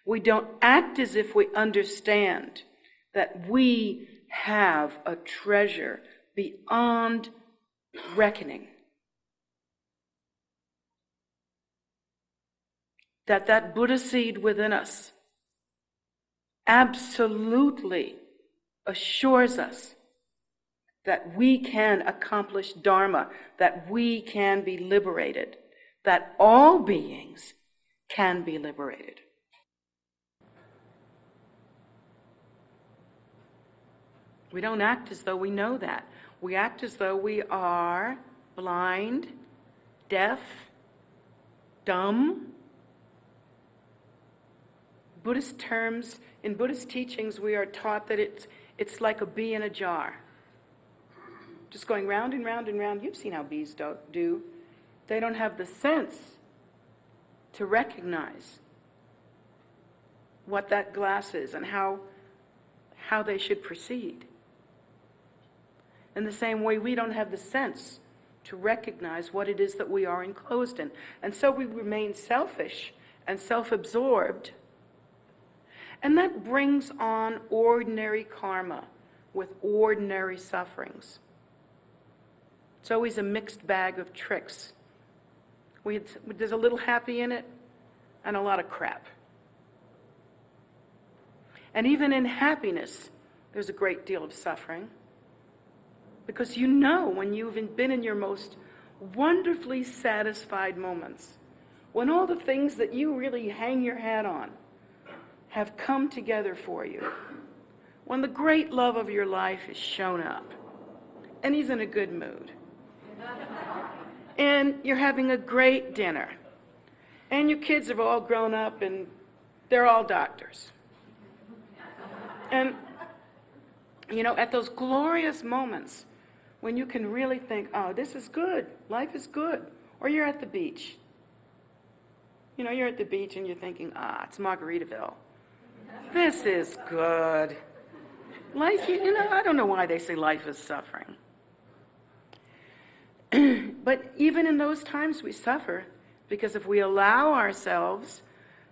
We don't act as if we understand that we have a treasure beyond reckoning. That Buddha seed within us absolutely assures us that we can accomplish Dharma, that we can be liberated, that all beings can be liberated. We don't act as though we know that. We act as though we are blind, deaf, dumb. Buddhist terms, in Buddhist teachings, we are taught that it's like a bee in a jar. Just going round and round and round. You've seen how bees do. They don't have the sense to recognize what that glass is and how they should proceed. In the same way, we don't have the sense to recognize what it is that we are enclosed in. And so we remain selfish and self-absorbed. And that brings on ordinary karma with ordinary sufferings. It's always a mixed bag of tricks. There's a little happy in it and a lot of crap. And even in happiness, there's a great deal of suffering. Because you know when you've been in your most wonderfully satisfied moments, when all the things that you really hang your hat on have come together for you, when the great love of your life has shown up, and he's in a good mood, and you're having a great dinner, and your kids have all grown up and they're all doctors. And, you know, at those glorious moments when you can really think, oh, this is good, life is good, or you're at the beach. You know, you're at the beach and you're thinking, it's Margaritaville. This is good. Life, you know, I don't know why they say life is suffering. But even in those times we suffer, because if we allow ourselves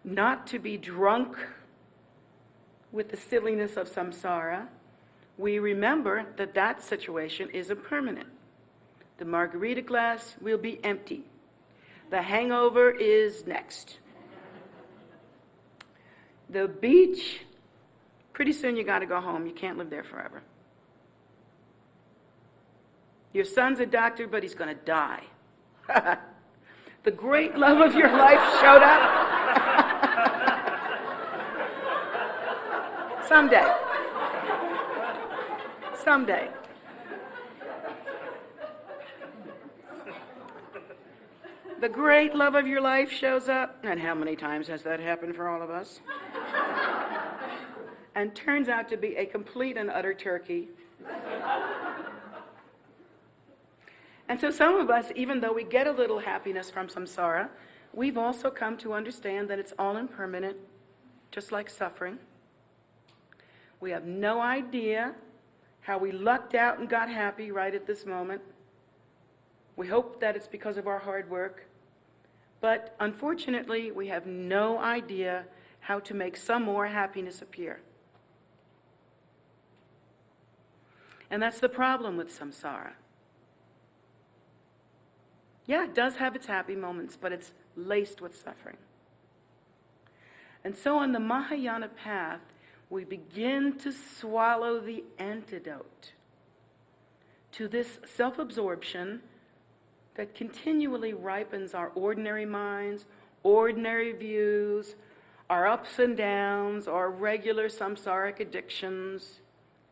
not to be drunk with the silliness of samsara, we remember that that situation is impermanent. The margarita glass will be empty. The hangover is next. The beach, pretty soon you got to go home. You can't live there forever. Your son's a doctor, but he's going to die. The great love of your life showed up. Someday. Someday. The great love of your life shows up, and how many times has that happened for all of us? And turns out to be a complete and utter turkey. And so some of us, even though we get a little happiness from samsara, we've also come to understand that it's all impermanent, just like suffering. We have no idea how we lucked out and got happy right at this moment. We hope that it's because of our hard work. But unfortunately, we have no idea how to make some more happiness appear. And that's the problem with samsara. Yeah, it does have its happy moments, but it's laced with suffering. And so on the Mahayana path, we begin to swallow the antidote to this self-absorption that continually ripens our ordinary minds, ordinary views, our ups and downs, our regular samsaric addictions,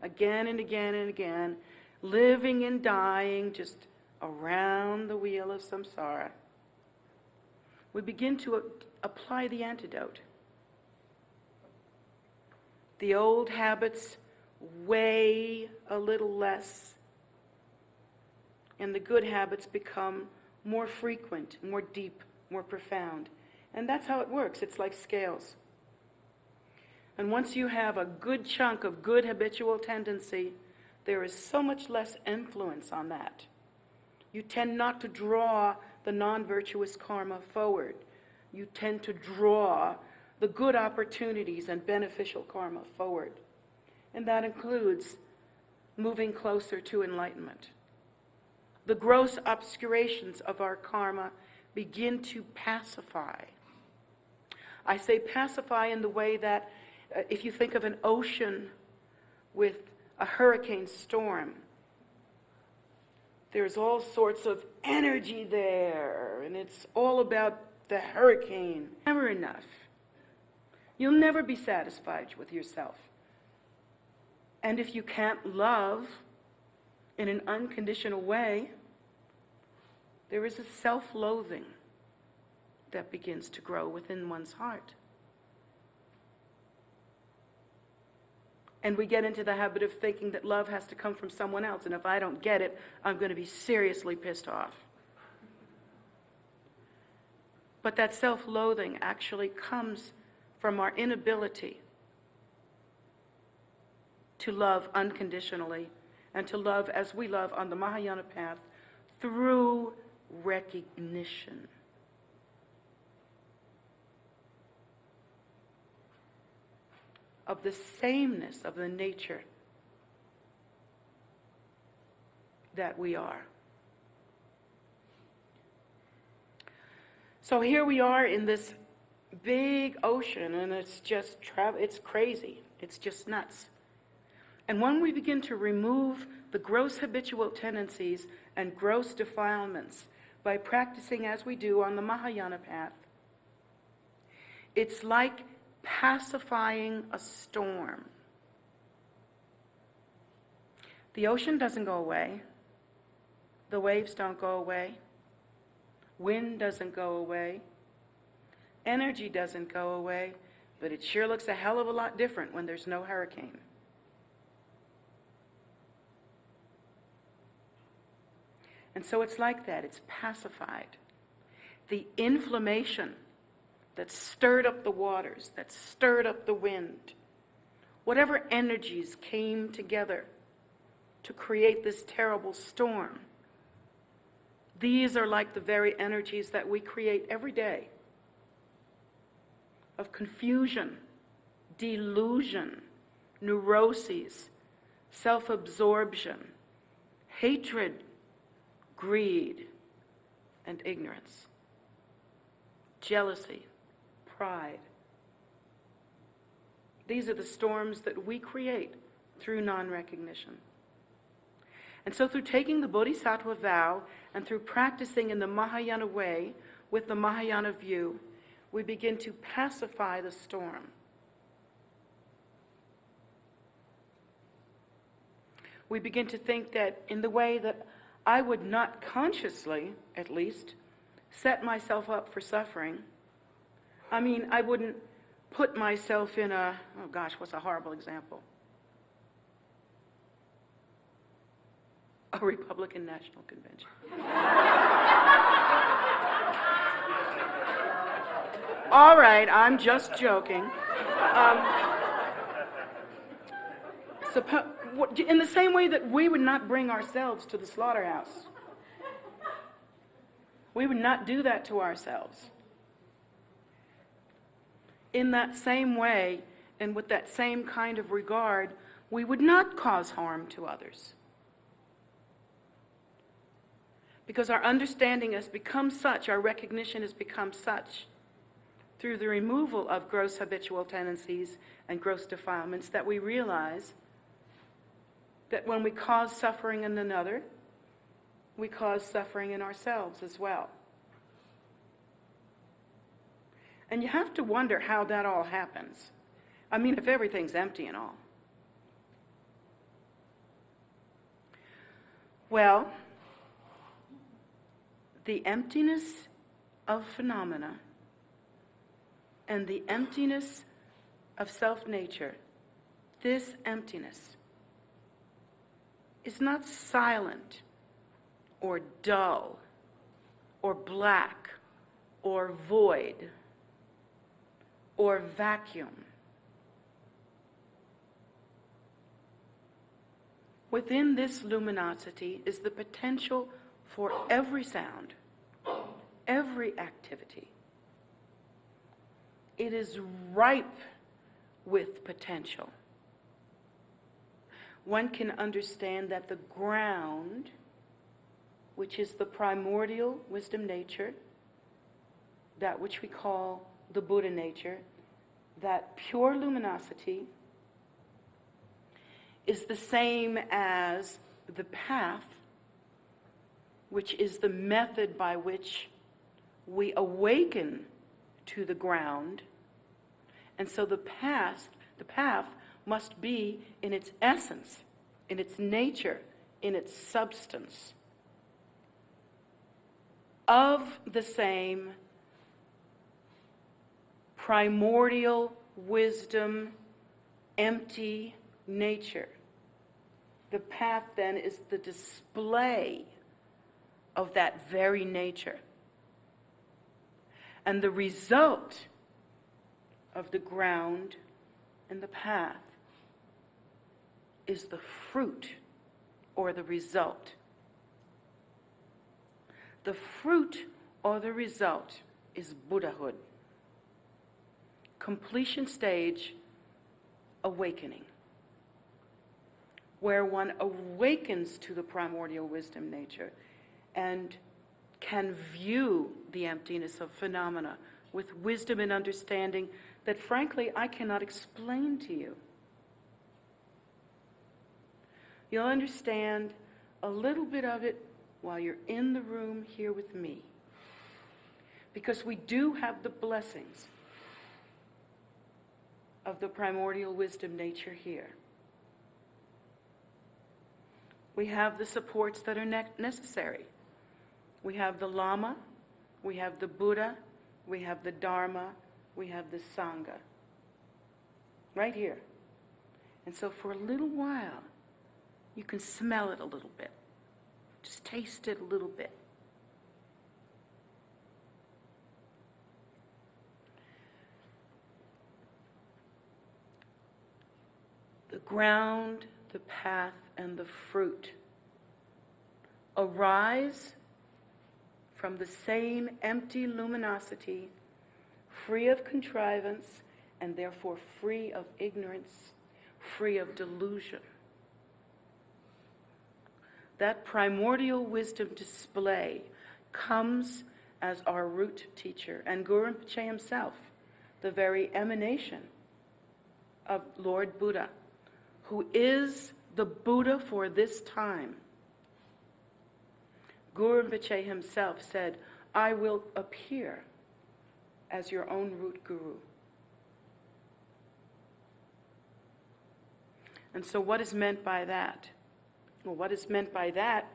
again and again and again, living and dying just around the wheel of samsara. We begin to apply the antidote. The old habits weigh a little less, and the good habits become more frequent, more deep, more profound. And that's how it works. It's like scales. And once you have a good chunk of good habitual tendency, there is so much less influence on that. You tend not to draw the non-virtuous karma forward. You tend to draw the good opportunities and beneficial karma forward. And that includes moving closer to enlightenment. The gross obscurations of our karma begin to pacify. I say pacify in the way that if you think of an ocean with a hurricane storm, there's all sorts of energy there, and it's all about the hurricane. Never enough. You'll never be satisfied with yourself. And if you can't love in an unconditional way, there is a self-loathing that begins to grow within one's heart. And we get into the habit of thinking that love has to come from someone else, and if I don't get it, I'm going to be seriously pissed off. But that self-loathing actually comes from our inability to love unconditionally and to love as we love on the Mahayana path through recognition. Of the sameness of the nature that we are. So here we are in this big ocean, and it's just it's crazy. It's just nuts. And when we begin to remove the gross habitual tendencies and gross defilements by practicing as we do on the Mahayana path, it's like pacifying a storm. The ocean doesn't go away. The waves don't go away. Wind doesn't go away. Energy doesn't go away. But it sure looks a hell of a lot different when there's no hurricane. And so it's like that. It's pacified. The inflammation that stirred up the waters, that stirred up the wind, whatever energies came together to create this terrible storm, these are like the very energies that we create every day of confusion, delusion, neuroses, self-absorption, hatred, greed, and ignorance, jealousy, pride. These are the storms that we create through non-recognition. And so through taking the Bodhisattva vow and through practicing in the Mahayana way with the Mahayana view, we begin to pacify the storm. We begin to think that in the way that I would not consciously, at least, set myself up for suffering. I mean, I wouldn't put myself in a, oh gosh, what's a horrible example? A Republican National Convention. All right, I'm just joking. In the same way that we would not bring ourselves to the slaughterhouse. We would not do that to ourselves. In that same way, and with that same kind of regard, we would not cause harm to others. Because our understanding has become such, our recognition has become such, through the removal of gross habitual tendencies and gross defilements, that we realize that when we cause suffering in another, we cause suffering in ourselves as well. And you have to wonder how that all happens. I mean, if everything's empty and all. Well, the emptiness of phenomena and the emptiness of self-nature, this emptiness is not silent or dull or black or void or vacuum. Within this luminosity is the potential for every sound, every activity, It is ripe with potential. One can understand that the ground, which is the primordial wisdom nature, that which we call the Buddha nature, that pure luminosity, is the same as the path, which is the method by which we awaken to the ground. And so the path must be in its essence, in its nature, in its substance, of the same primordial wisdom, empty nature. The path then is the display of that very nature. And the result of the ground and the path is the fruit or the result. The fruit or the result is Buddhahood. Completion stage, awakening, where one awakens to the primordial wisdom nature and can view the emptiness of phenomena with wisdom and understanding that, frankly, I cannot explain to you. You'll understand a little bit of it while you're in the room here with me, because we do have the blessings of the primordial wisdom nature here. We have the supports that are necessary. We have the Lama, we have the Buddha, we have the Dharma, we have the Sangha. Right here. And so for a little while, you can smell it a little bit. Just taste it a little bit. The ground, the path, and the fruit arise from the same empty luminosity, free of contrivance, and therefore free of ignorance, free of delusion. That primordial wisdom display comes as our root teacher, and Guru Rinpoche himself, the very emanation of Lord Buddha, who is the Buddha for this time. Guru Rinpoche himself said, I will appear as your own root guru. And so what is meant by that? Well, what is meant by that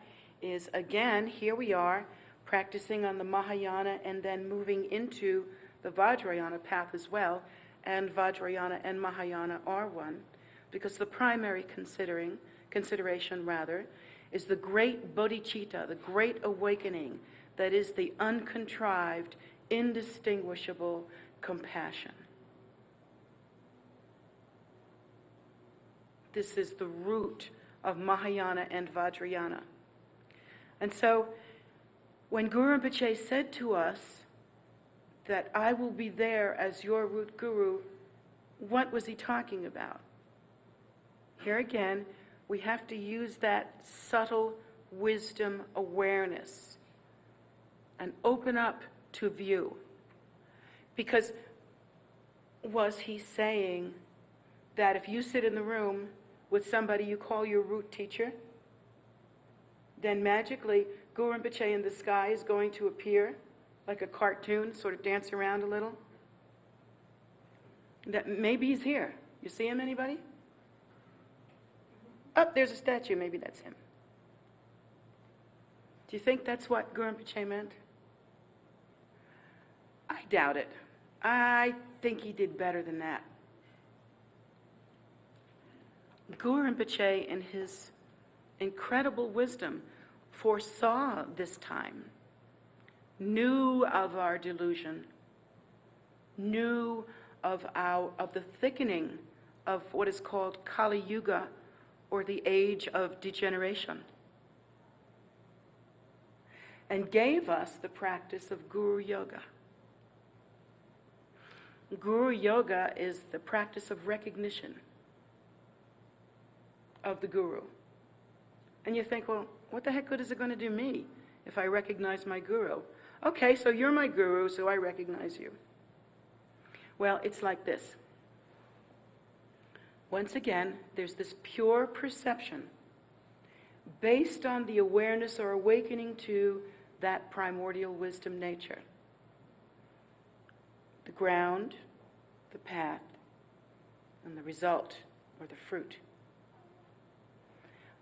is, again, here we are practicing on the Mahayana and then moving into the Vajrayana path as well, and Vajrayana and Mahayana are one, because the primary consideration is the great bodhicitta, the great awakening that is the uncontrived, indistinguishable compassion. This is the root of Mahayana and Vajrayana. And so when Guru Rinpoche said to us that I will be there as your root guru, what was he talking about? Here again, we have to use that subtle wisdom awareness and open up to view. Because was he saying that if you sit in the room with somebody you call your root teacher, then magically Guru Rinpoche in the sky is going to appear like a cartoon, sort of dance around a little? That maybe he's here. You see him, anybody? Oh, there's a statue. Maybe that's him. Do you think that's what Guru Rinpoche meant? I doubt it. I think he did better than that. Guru Rinpoche, in his incredible wisdom, foresaw this time, knew of our delusion, knew of the thickening of what is called Kali Yuga, or the age of degeneration, and gave us the practice of Guru Yoga. Guru Yoga is the practice of recognition of the Guru. And you think, well, what the heck good is it going to do me if I recognize my Guru? Okay, so you're my Guru, so I recognize you. Well, it's like this. Once again, there's this pure perception based on the awareness or awakening to that primordial wisdom nature. The ground, the path, and the result, or the fruit.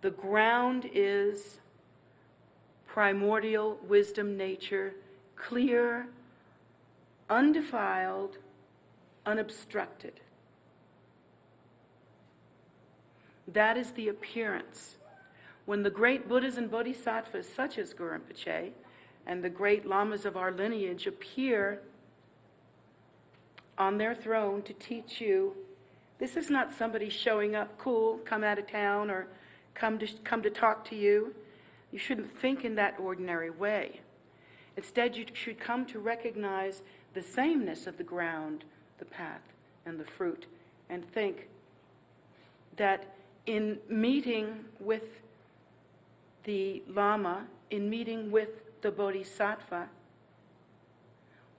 The ground is primordial wisdom nature, clear, undefiled, unobstructed. That is the appearance. When the great Buddhas and Bodhisattvas, such as Guru Rinpoche, and the great lamas of our lineage appear on their throne to teach you, this is not somebody showing up, cool, come out of town, or come to talk to you. You shouldn't think in that ordinary way. Instead, you should come to recognize the sameness of the ground, the path, and the fruit, and think that in meeting with the Lama, in meeting with the Bodhisattva,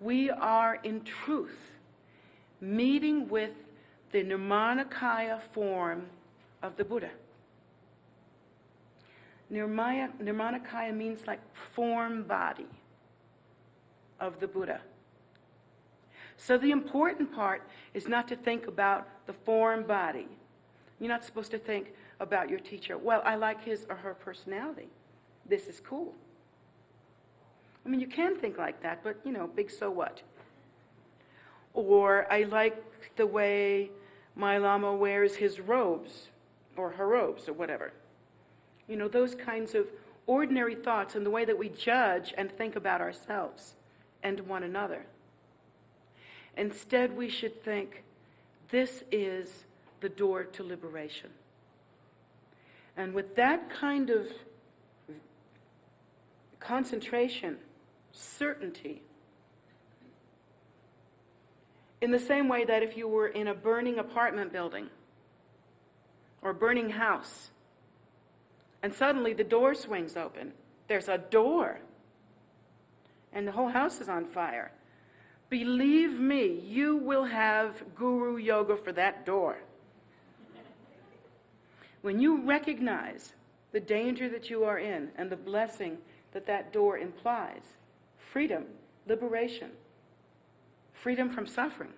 we are in truth meeting with the Nirmanakaya form of the Buddha. Nirmanakaya means like form body of the Buddha. So the important part is not to think about the form body. You're not supposed to think about your teacher, well, I like his or her personality. This is cool. I mean, you can think like that, but, big so what? Or I like the way my Lama wears his robes, or her robes, or whatever. Those kinds of ordinary thoughts and the way that we judge and think about ourselves and one another. Instead, we should think, this is the door to liberation. And with that kind of concentration, certainty, in the same way that if you were in a burning apartment building or burning house, and suddenly the door swings open, there's a door, and the whole house is on fire. Believe me, you will have Guru Yoga for that door. When you recognize the danger that you are in and the blessing that that door implies, freedom, liberation, freedom from suffering,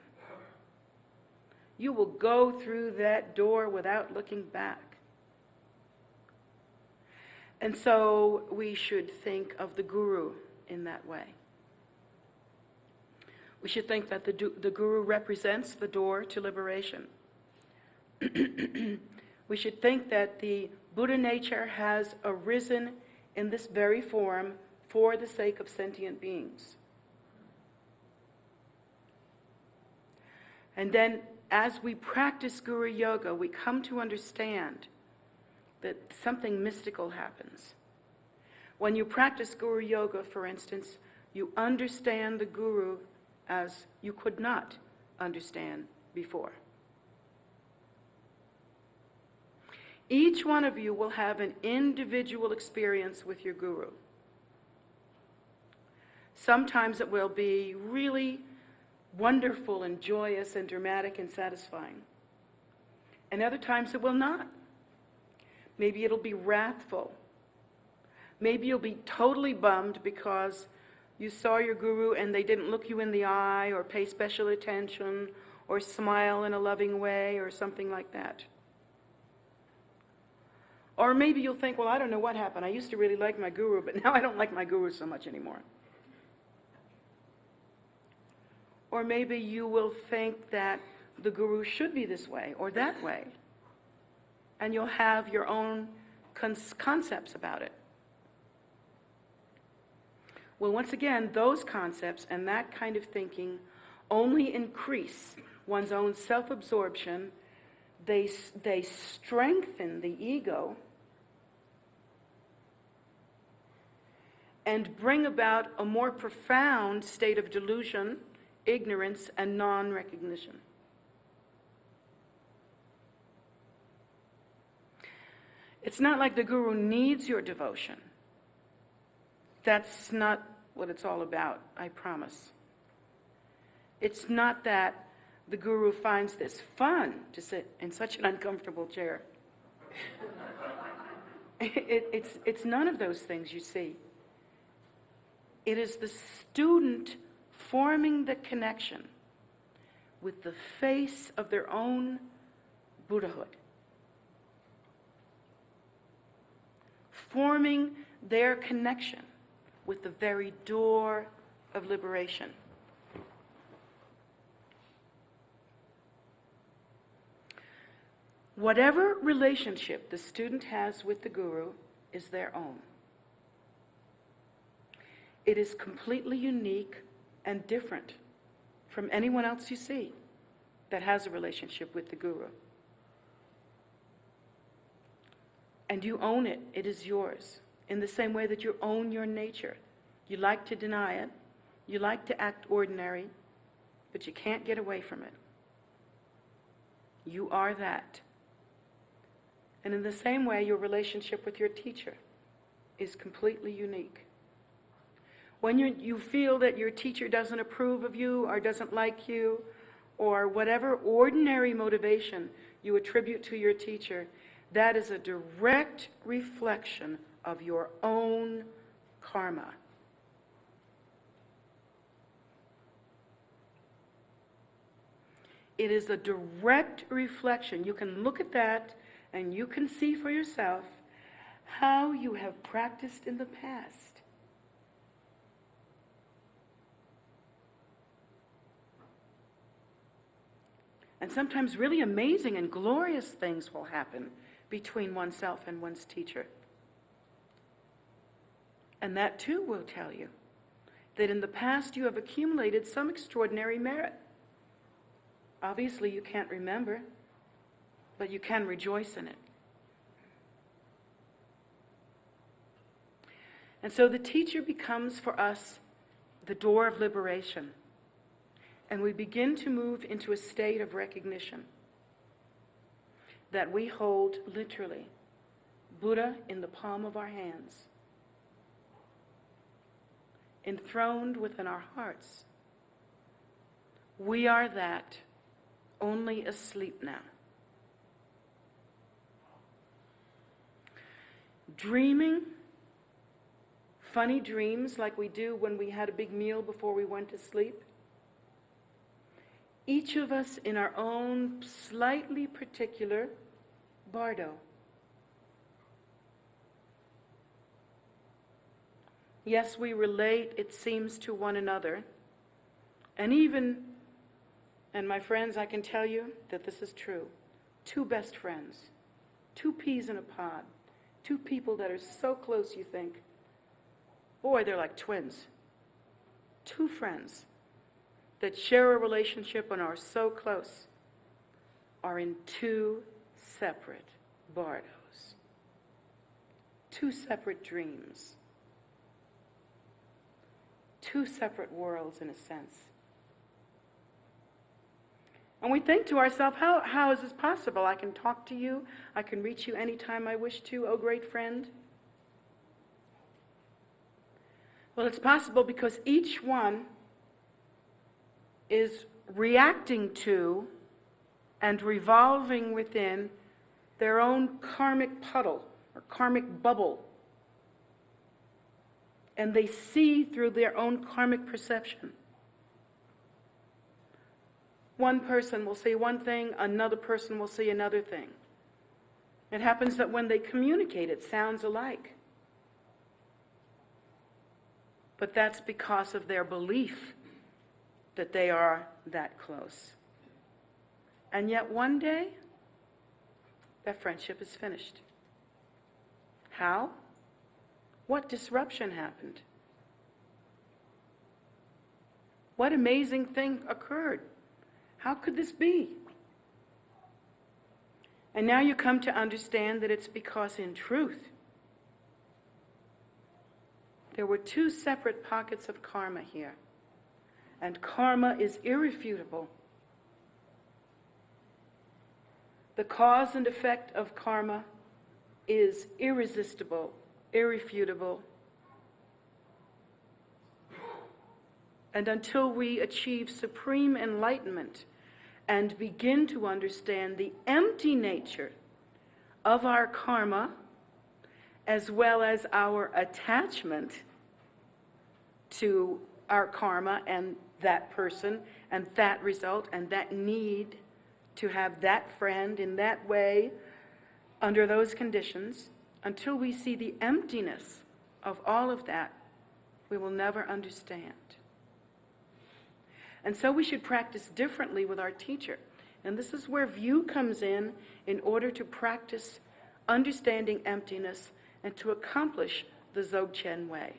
you will go through that door without looking back. And so we should think of the Guru in that way. We should think that the Guru represents the door to liberation. We should think that the Buddha nature has arisen in this very form for the sake of sentient beings. And then as we practice Guru Yoga, we come to understand that something mystical happens. When you practice Guru Yoga, for instance, you understand the Guru as you could not understand before. Each one of you will have an individual experience with your Guru. Sometimes it will be really wonderful and joyous and dramatic and satisfying. And other times it will not. Maybe it'll be wrathful. Maybe you'll be totally bummed because you saw your Guru and they didn't look you in the eye or pay special attention or smile in a loving way or something like that. Or maybe you'll think, well, I don't know what happened. I used to really like my Guru, but now I don't like my Guru so much anymore. Or maybe you will think that the Guru should be this way or that way. And you'll have your own concepts about it. Well, once again, those concepts and that kind of thinking only increase one's own self-absorption. They strengthen the ego and bring about a more profound state of delusion ignorance, and non-recognition. It's not like the guru needs your devotion. That's not what it's all about, I promise. It's not that the guru finds this fun to sit in such an uncomfortable chair. It's none of those things, you see. It is the student forming the connection with the face of their own Buddhahood. Forming their connection with the very door of liberation. Whatever relationship the student has with the guru is their own. It is completely unique and different from anyone else you see that has a relationship with the guru. And you own it. It is yours. In the same way that you own your nature. You like to deny it. You like to act ordinary, but you can't get away from it. You are that. And in the same way, your relationship with your teacher is completely unique. When you feel that your teacher doesn't approve of you or doesn't like you, or whatever ordinary motivation you attribute to your teacher, that is a direct reflection of your own karma. It is a direct reflection. You can look at that and you can see for yourself how you have practiced in the past. And sometimes really amazing and glorious things will happen between oneself and one's teacher. And that too will tell you that in the past you have accumulated some extraordinary merit. Obviously you can't remember, but you can rejoice in it. And so the teacher becomes for us the door of liberation. And we begin to move into a state of recognition that we hold literally Buddha in the palm of our hands, enthroned within our hearts. We are that, only asleep now. Dreaming funny dreams like we do when we had a big meal before we went to sleep. Each of us in our own slightly particular bardo. Yes, we relate, it seems, to one another. And my friends, I can tell you that this is true. Two best friends, two peas in a pod, two people that are so close you think, boy, they're like twins. Two friends that share a relationship and are so close are in two separate bardos, two separate dreams, two separate worlds in a sense. And we think to ourselves, how is this possible? I can talk to you, I can reach you anytime I wish to, oh great friend. Well, it's possible because each one is reacting to and revolving within their own karmic puddle or karmic bubble. And they see through their own karmic perception. One person will say one thing, another person will say another thing. It happens that when they communicate, it sounds alike. But that's because of their belief that they are that close. And yet one day, that friendship is finished. How? What disruption happened? What amazing thing occurred? How could this be? And now you come to understand that it's because in truth, there were two separate pockets of karma here. and karma is irrefutable. The cause and effect of karma is irresistible, irrefutable. And until we achieve supreme enlightenment and begin to understand the empty nature of our karma, as well as our attachment to our karma and that person and that result and that need to have that friend in that way, under those conditions, until we see the emptiness of all of that, we will never understand. And so we should practice differently with our teacher. And this is where view comes in order to practice understanding emptiness and to accomplish the Dzogchen way,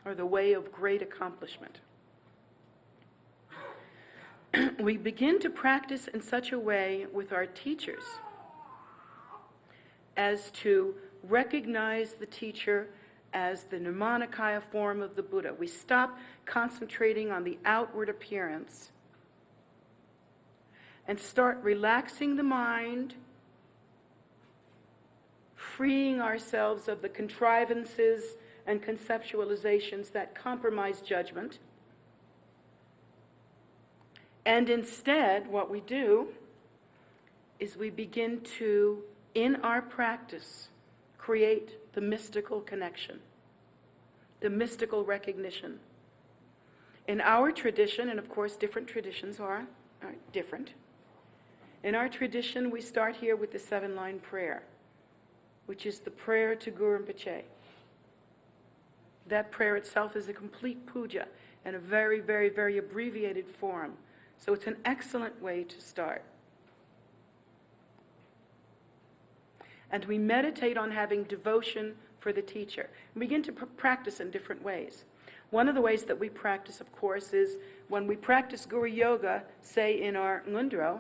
or the way of great accomplishment. We begin to practice in such a way with our teachers as to recognize the teacher as the Nirmanakaya form of the Buddha. We stop concentrating on the outward appearance and start relaxing the mind, freeing ourselves of the contrivances and conceptualizations that compromise judgment. And instead, what we do is we begin to, in our practice, create the mystical connection, the mystical recognition. In our tradition, and of course different traditions are different, in our tradition we start here with the 7-line prayer, which is the prayer to Guru Rinpoche. That prayer itself is a complete puja in a very, very, very abbreviated form. So it's an excellent way to start. And we meditate on having devotion for the teacher. We begin to practice in different ways. One of the ways that we practice, of course, is when we practice Guru Yoga, say in our Ngundro,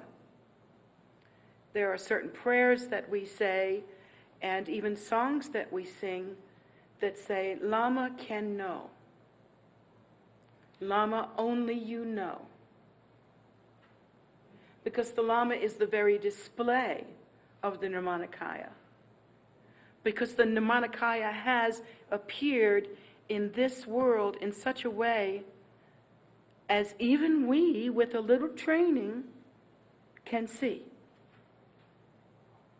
there are certain prayers that we say and even songs that we sing that say, Lama can know. Lama, only you know. Because the Lama is the very display of the Nirmanakaya. Because the Nirmanakaya has appeared in this world in such a way as even we, with a little training, can see.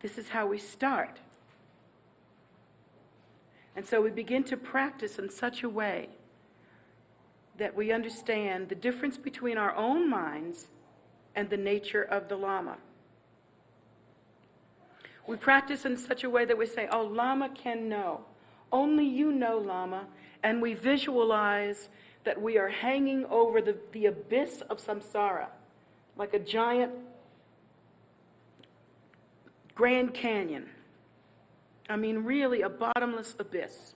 This is how we start. And so we begin to practice in such a way that we understand the difference between our own minds and the nature of the Lama. We practice in such a way that we say, oh, Lama can know. Only you know, Lama. And we visualize that we are hanging over the abyss of samsara, like a giant Grand Canyon. I mean, really a bottomless abyss.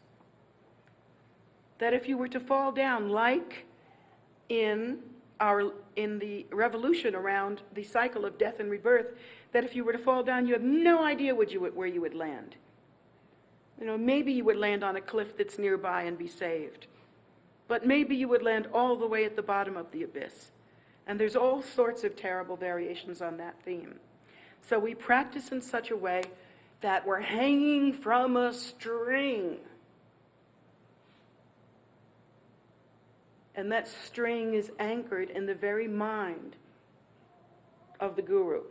That if you were to fall down, like in the revolution around the cycle of death and rebirth, that if you were to fall down, you have no idea where you would land. You know, maybe you would land on a cliff that's nearby and be saved. But maybe you would land all the way at the bottom of the abyss. And there's all sorts of terrible variations on that theme. So we practice in such a way that we're hanging from a string. And that string is anchored in the very mind of the Guru.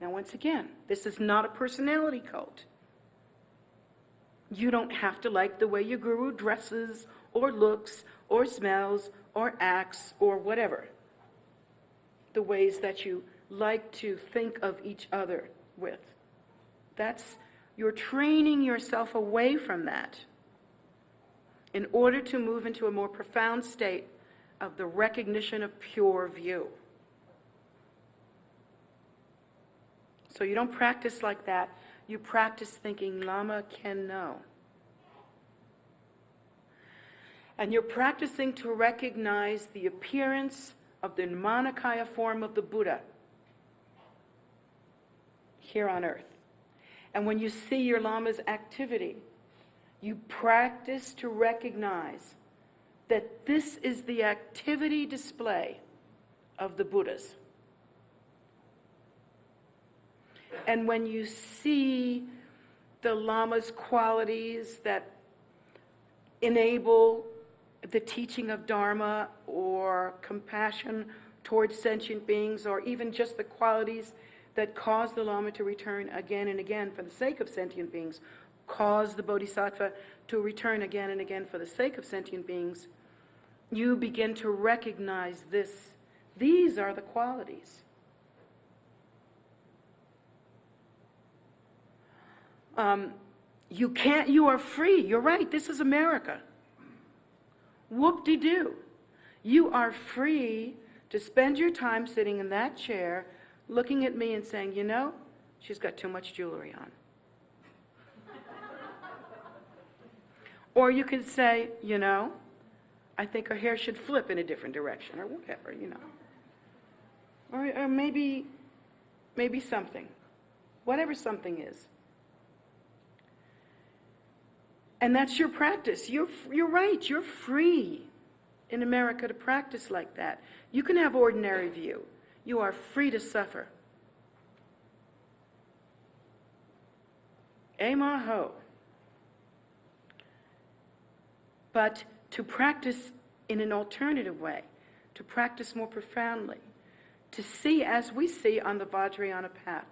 Now, once again, this is not a personality cult. You don't have to like the way your Guru dresses, or looks, or smells, or acts, or whatever. The ways that you like to think of each other with. You're training yourself away from that in order to move into a more profound state of the recognition of pure view. So you don't practice like that. You practice thinking, Lama can know. And you're practicing to recognize the appearance of the Nirmanakaya form of the Buddha here on earth. And when you see your Lama's activity, you practice to recognize that this is the activity display of the Buddhas. And when you see the Lama's qualities that enable the teaching of Dharma or compassion towards sentient beings, or even just the qualities that cause the Lama to return again and again for the sake of sentient beings, cause the Bodhisattva to return again and again for the sake of sentient beings, you begin to recognize this. These are the qualities. You are free. You're right. This is America. Whoop-de-doo. You are free to spend your time sitting in that chair, looking at me and saying, you know, she's got too much jewelry on. Or you could say, you know, I think her hair should flip in a different direction, or whatever, you know. Or maybe something. Whatever something is. And that's your practice. You're right. You're free in America to practice like that. You can have ordinary view. You are free to suffer. Emaho. But to practice in an alternative way, to practice more profoundly, to see as we see on the Vajrayana path,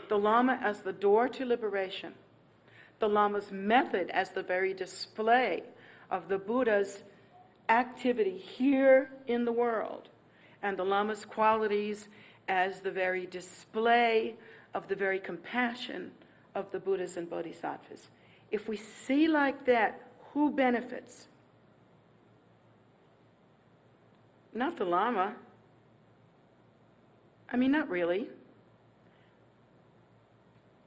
the Lama as the door to liberation, the Lama's method as the very display of the Buddha's activity here in the world, and the Lama's qualities as the very display of the very compassion of the Buddhas and Bodhisattvas. If we see like that, who benefits? Not the Lama. I mean, not really.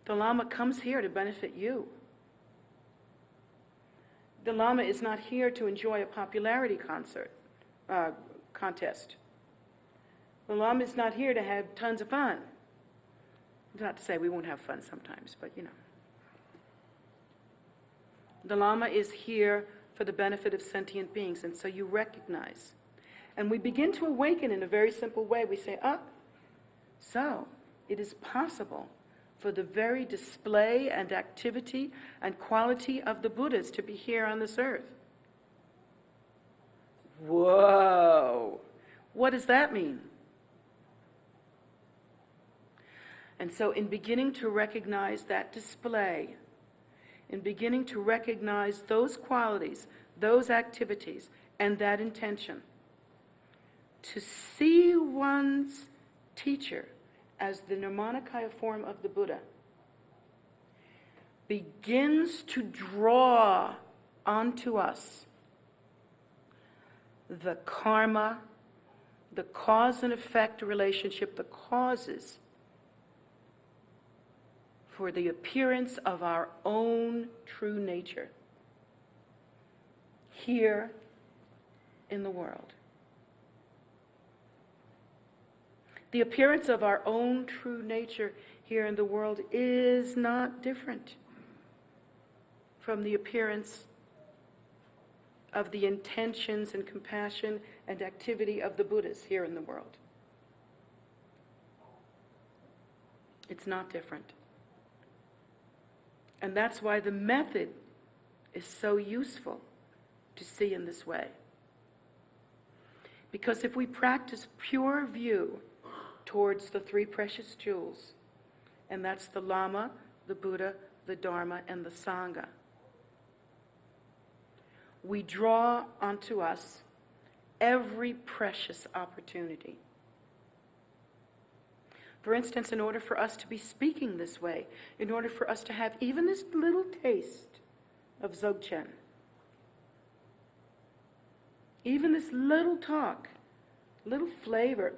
The Lama comes here to benefit you. The Lama is not here to enjoy a popularity contest. The Lama is not here to have tons of fun. Not to say we won't have fun sometimes, but you know. The Lama is here for the benefit of sentient beings, and so you recognize. And we begin to awaken in a very simple way. We say, so it is possible for the very display and activity and quality of the Buddhas to be here on this earth. Whoa! What does that mean? And so in beginning to recognize that display, in beginning to recognize those qualities, those activities, and that intention, to see one's teacher as the Nirmanakaya form of the Buddha, begins to draw onto us the karma, the cause and effect relationship, the causes for the appearance of our own true nature here in the world. The appearance of our own true nature here in the world is not different from the appearance of the intentions and compassion and activity of the Buddhas here in the world. It's not different. And that's why the method is so useful to see in this way. Because if we practice pure view towards the three precious jewels, and that's the Lama, the Buddha, the Dharma, and the Sangha, we draw onto us every precious opportunity. For instance, in order for us to be speaking this way, in order for us to have even this little taste of Dzogchen, even this little talk, little flavor,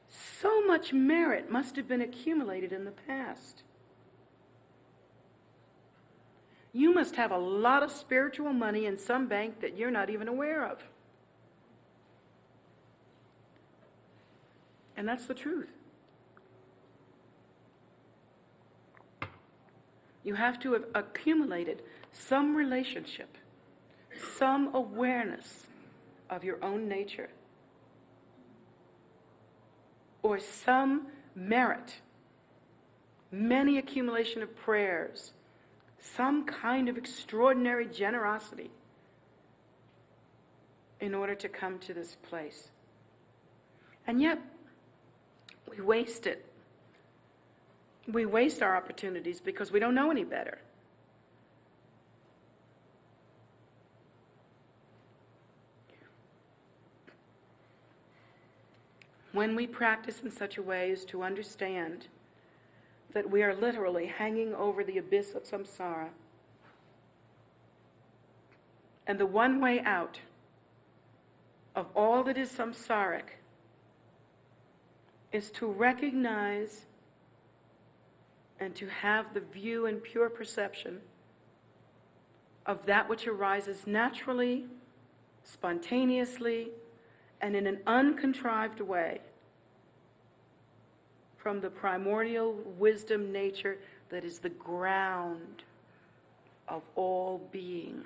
so much merit must have been accumulated in the past. You must have a lot of spiritual money in some bank that you're not even aware of. And that's the truth. You have to have accumulated some relationship, some awareness of your own nature, or some merit, many accumulation of prayers, some kind of extraordinary generosity in order to come to this place. And yet, we waste it. We waste our opportunities because we don't know any better. When we practice in such a way as to understand that we are literally hanging over the abyss of samsara, and the one way out of all that is samsaric is to recognize and to have the view and pure perception of that which arises naturally, spontaneously, and in an uncontrived way from the primordial wisdom nature that is the ground of all being.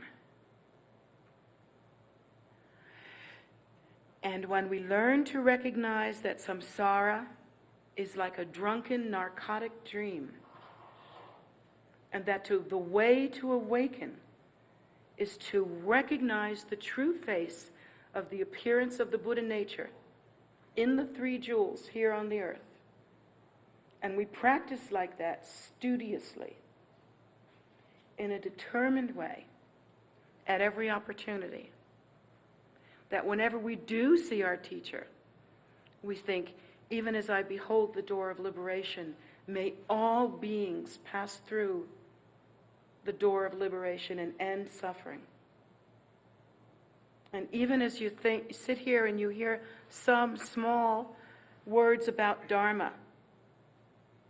And when we learn to recognize that samsara is like a drunken narcotic dream, and that the way to awaken is to recognize the true face of the appearance of the Buddha nature in the three jewels here on the earth. And we practice like that studiously, in a determined way, at every opportunity. That whenever we do see our teacher, we think, even as I behold the door of liberation, may all beings pass through the door of liberation and end suffering. And even as you sit here and you hear some small words about Dharma,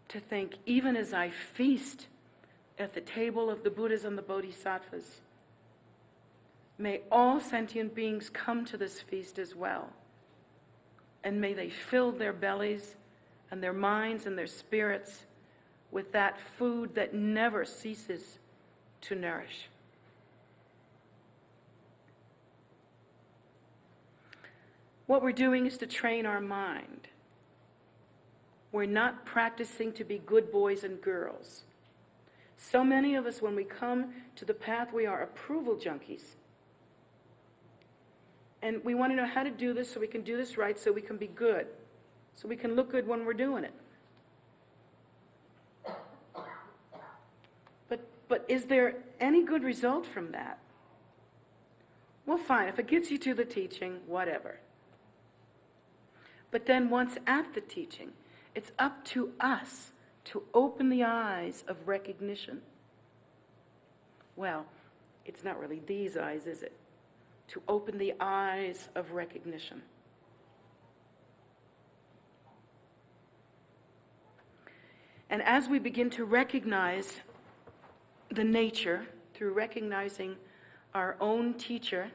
to think, even as I feast at the table of the Buddhas and the Bodhisattvas, may all sentient beings come to this feast as well. And may they fill their bellies and their minds and their spirits with that food that never ceases to nourish. What we're doing is to train our mind. We're not practicing to be good boys and girls. So many of us, when we come to the path, we are approval junkies. And we want to know how to do this so we can do this right, so we can be good, so we can look good when we're doing it. But is there any good result from that? Well, fine. If it gets you to the teaching, whatever. But then once at the teaching, it's up to us to open the eyes of recognition. Well, it's not really these eyes, is it? To open the eyes of recognition. And as we begin to recognize the nature through recognizing our own teacher,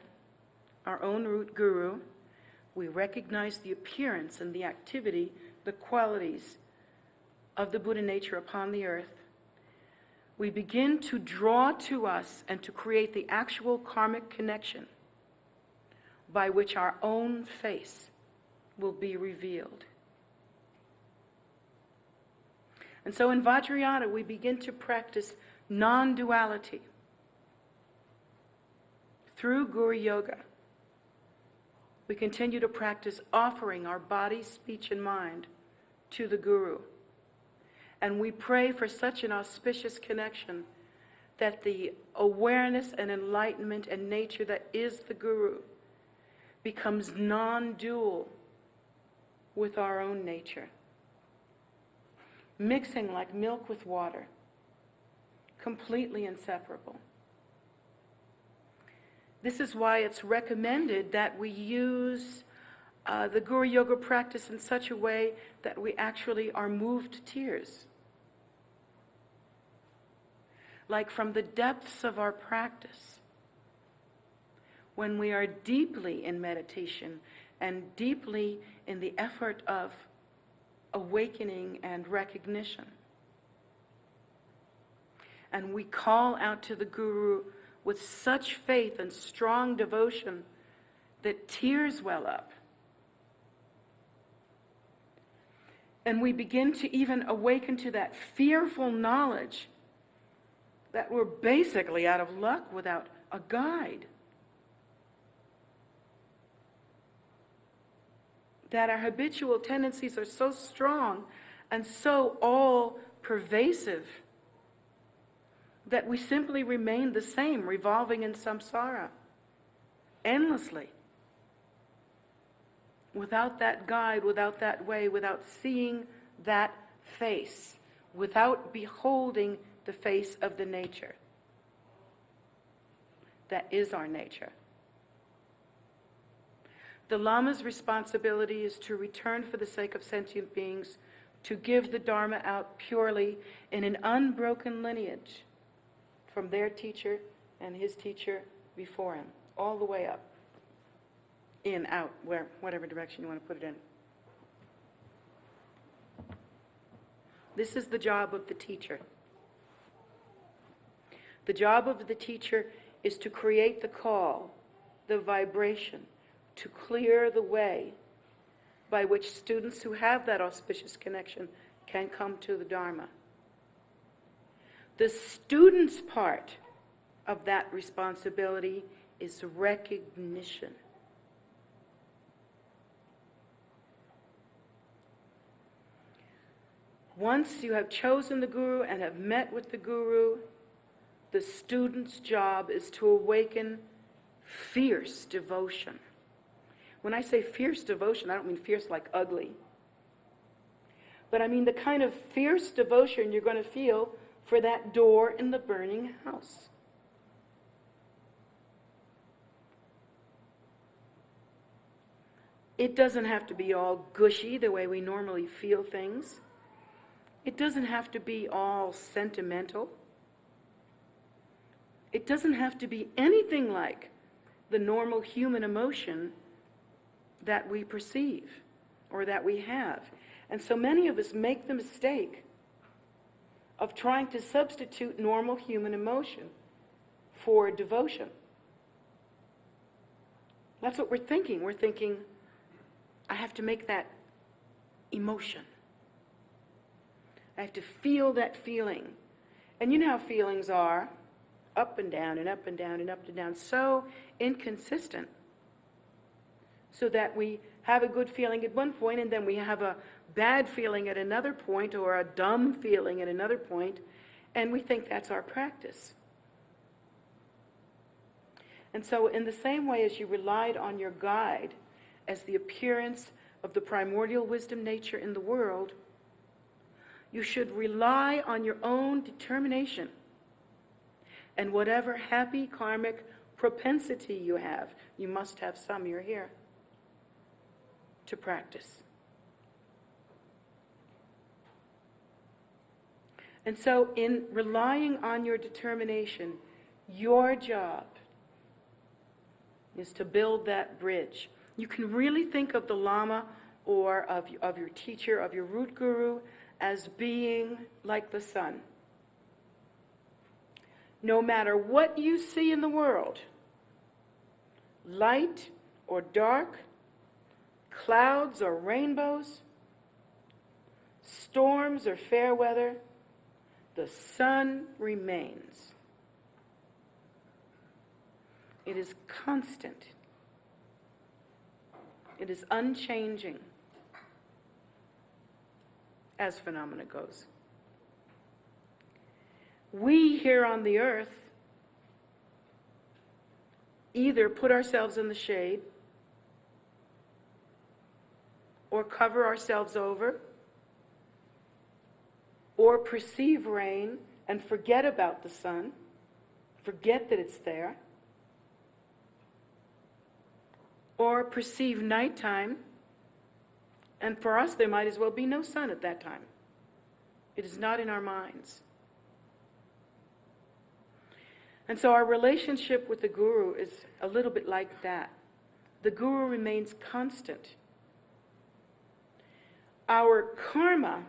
our own root guru, we recognize the appearance and the activity, the qualities of the Buddha nature upon the earth. We begin to draw to us and to create the actual karmic connection by which our own face will be revealed. And so in Vajrayana, we begin to practice non-duality through Guru Yoga. We continue to practice offering our body, speech, and mind to the Guru. And we pray for such an auspicious connection that the awareness and enlightenment and nature that is the Guru becomes non-dual with our own nature, mixing like milk with water, completely inseparable. This is why it's recommended that we use the Guru Yoga practice in such a way that we actually are moved to tears. Like from the depths of our practice, when we are deeply in meditation and deeply in the effort of awakening and recognition. and we call out to the Guru with such faith and strong devotion that tears well up. And we begin to even awaken to that fearful knowledge that we're basically out of luck without a guide. That our habitual tendencies are so strong and so all-pervasive that we simply remain the same, revolving in samsara endlessly. Without that guide, without that way, without seeing that face, without beholding the face of the nature. That is our nature. The Lama's responsibility is to return for the sake of sentient beings, to give the Dharma out purely in an unbroken lineage from their teacher and his teacher before him, all the way up. In, out, whatever direction you want to put it in. This is the job of the teacher. The job of the teacher is to create the call, the vibration, to clear the way by which students who have that auspicious connection can come to the Dharma. The student's part of that responsibility is recognition. Once you have chosen the Guru and have met with the Guru, the student's job is to awaken fierce devotion. When I say fierce devotion, I don't mean fierce like ugly. But I mean the kind of fierce devotion you're going to feel for that door in the burning house. It doesn't have to be all gushy the way we normally feel things. It doesn't have to be all sentimental. It doesn't have to be anything like the normal human emotion that we perceive or that we have. And so many of us make the mistake of trying to substitute normal human emotion for devotion. That's what we're thinking. We're thinking, I have to make that emotion. I have to feel that feeling. And you know how feelings are, up and down and up and down and up and down, so inconsistent. So that we have a good feeling at one point and then we have a bad feeling at another point or a dumb feeling at another point, and we think that's our practice. And so in the same way as you relied on your guide as the appearance of the primordial wisdom nature in the world, you should rely on your own determination and whatever happy karmic propensity you have. You must have some, you're here, to practice. And so in relying on your determination, your job is to build that bridge. You can really think of the Lama or of your teacher, of your root guru, as being like the sun. No matter what you see in the world, light or dark, clouds or rainbows, storms or fair weather, the sun remains. It is constant. It is unchanging, as phenomena goes. We here on the earth either put ourselves in the shade or cover ourselves over or perceive rain and forget about the sun, forget that it's there, or perceive nighttime, and for us there might as well be no sun at that time. It is not in our minds. And so our relationship with the Guru is a little bit like that. The Guru remains constant. Our karma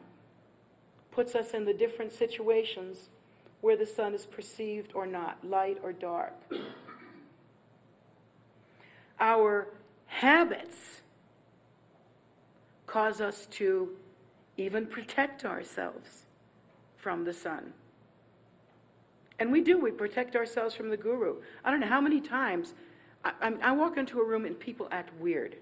puts us in the different situations where the sun is perceived or not, light or dark. Our habits cause us to even protect ourselves from the sun. And we protect ourselves from the guru. I don't know how many times I walk into a room and people act weird.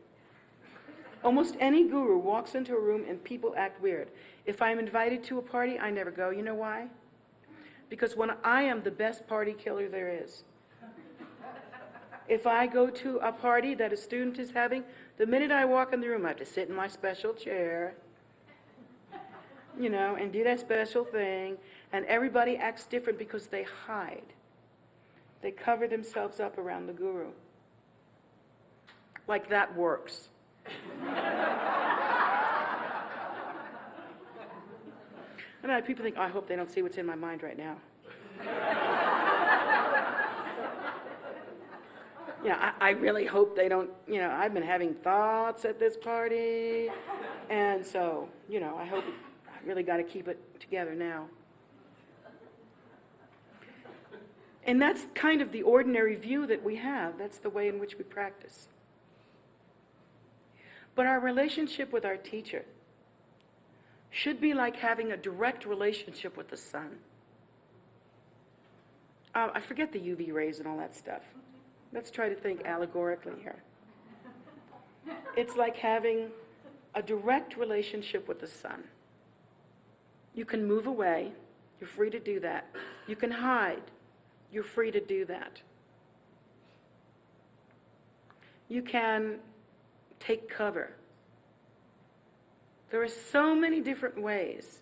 Almost any guru walks into a room and people act weird. If I'm invited to a party, I never go. You know why? Because when I am the best party killer there is. If I go to a party that a student is having, the minute I walk in the room, I have to sit in my special chair, and do that special thing. And everybody acts different because they hide. They cover themselves up around the guru. Like that works. And people think, I hope they don't see what's in my mind right now. I really hope they don't, I've been having thoughts at this party. And so, I hope, I really got to keep it together now. And that's kind of the ordinary view that we have. That's the way in which we practice. But our relationship with our teacher should be like having a direct relationship with the sun. I forget the UV rays and all that stuff. Let's try to think allegorically here. It's like having a direct relationship with the sun. You can move away. You're free to do that. You can hide. You're free to do that. You can take cover. There are so many different ways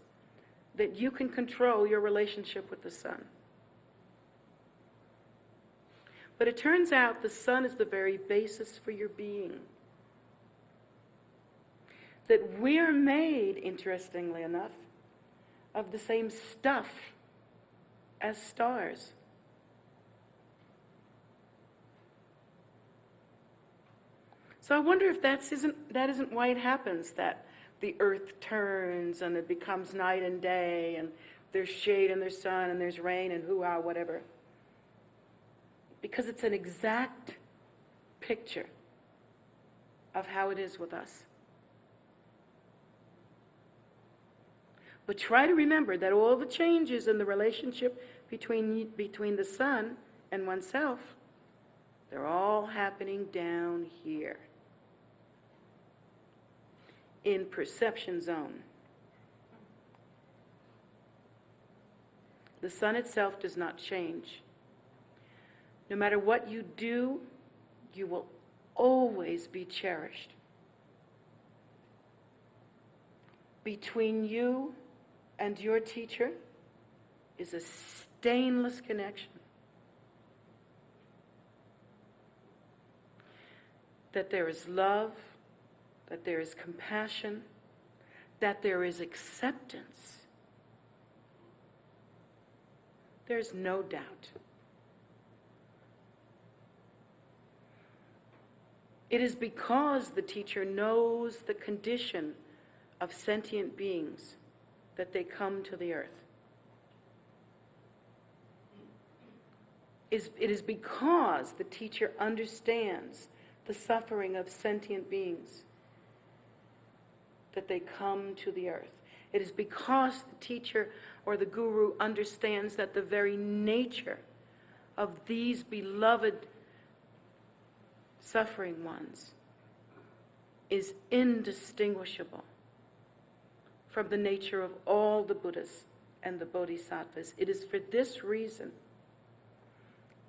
that you can control your relationship with the sun. But it turns out the sun is the very basis for your being. That we're made, interestingly enough, of the same stuff as stars. So I wonder if that isn't why it happens, that the earth turns and it becomes night and day, and there's shade and there's sun and there's rain and hoo-ha, whatever. Because it's an exact picture of how it is with us. But try to remember that all the changes in the relationship between the sun and oneself, they're all happening down here in perception zone. The sun itself does not change. No matter what you do, you will always be cherished. Between you and your teacher is a stainless connection. That there is love, that there is compassion, that there is acceptance. There's no doubt. It is because the teacher knows the condition of sentient beings that they come to the earth. It is because the teacher understands the suffering of sentient beings that they come to the earth. It is because the teacher or the guru understands that the very nature of these beloved suffering ones is indistinguishable from the nature of all the Buddhas and the Bodhisattvas. It is for this reason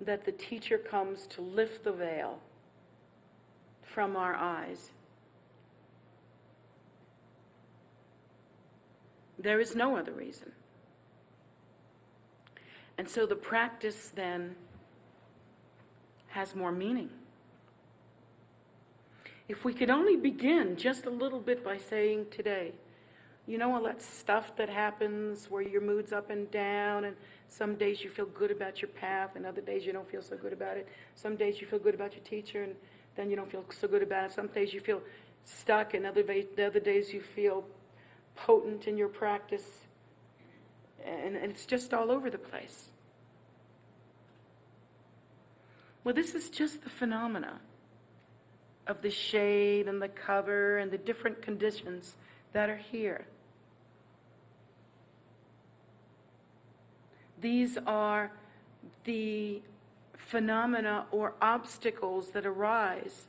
that the teacher comes to lift the veil from our eyes. There is no other reason. And so the practice then has more meaning. If we could only begin just a little bit by saying today, all that stuff that happens where your mood's up and down, and some days you feel good about your path and other days you don't feel so good about it. Some days you feel good about your teacher and then you don't feel so good about it. Some days you feel stuck and the other days you feel potent in your practice. and it's just all over the place. Well, this is just the phenomena of the shade and the cover and the different conditions that are here. These are the phenomena or obstacles that arise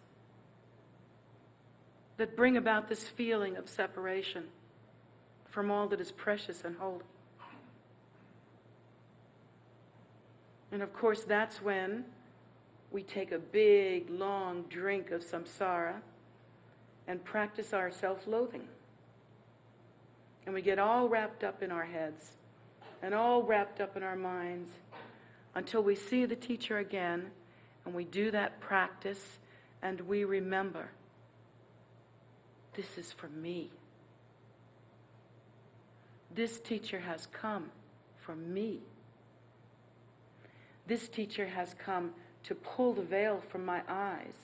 that bring about this feeling of separation from all that is precious and holy. And of course, that's when we take a big, long drink of samsara and practice our self-loathing. And we get all wrapped up in our heads and all wrapped up in our minds until we see the teacher again, and we do that practice and we remember, this is for me. This teacher has come for me. This teacher has come to pull the veil from my eyes.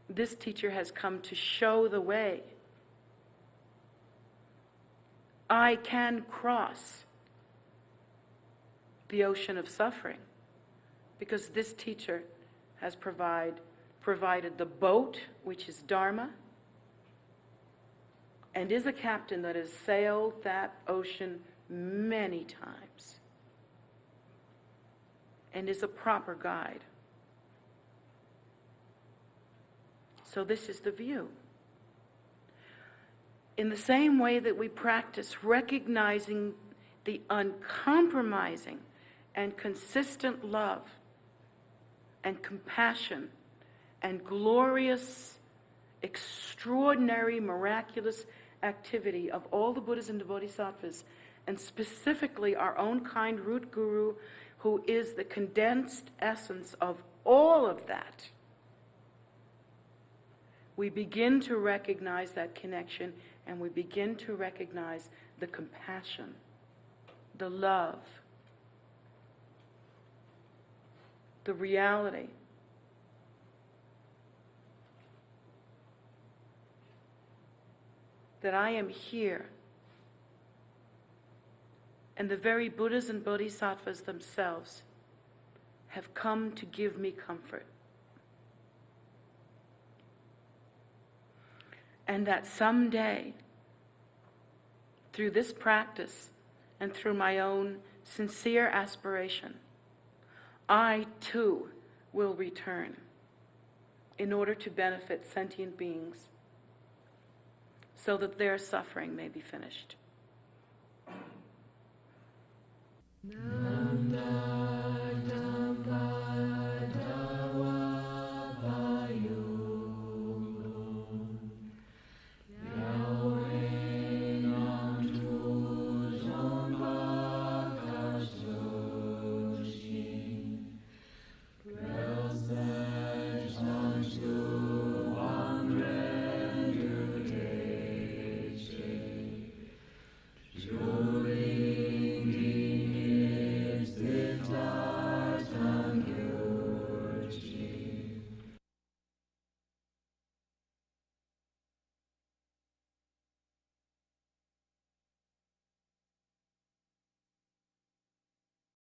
This teacher has come to show the way. I can cross the ocean of suffering because this teacher has provided the boat, which is Dharma, and is a captain that has sailed that ocean many times and is a proper guide. So this is the view. In the same way that we practice recognizing the uncompromising and consistent love and compassion and glorious, extraordinary, miraculous activity of all the Buddhas and the Bodhisattvas, and specifically our own kind root guru, who is the condensed essence of all of that, we begin to recognize that connection, and we begin to recognize the compassion, the love, the reality. That I am here, and the very Buddhas and Bodhisattvas themselves have come to give me comfort. And that someday, through this practice and through my own sincere aspiration, I too will return in order to benefit sentient beings so that their suffering may be finished. Nanda.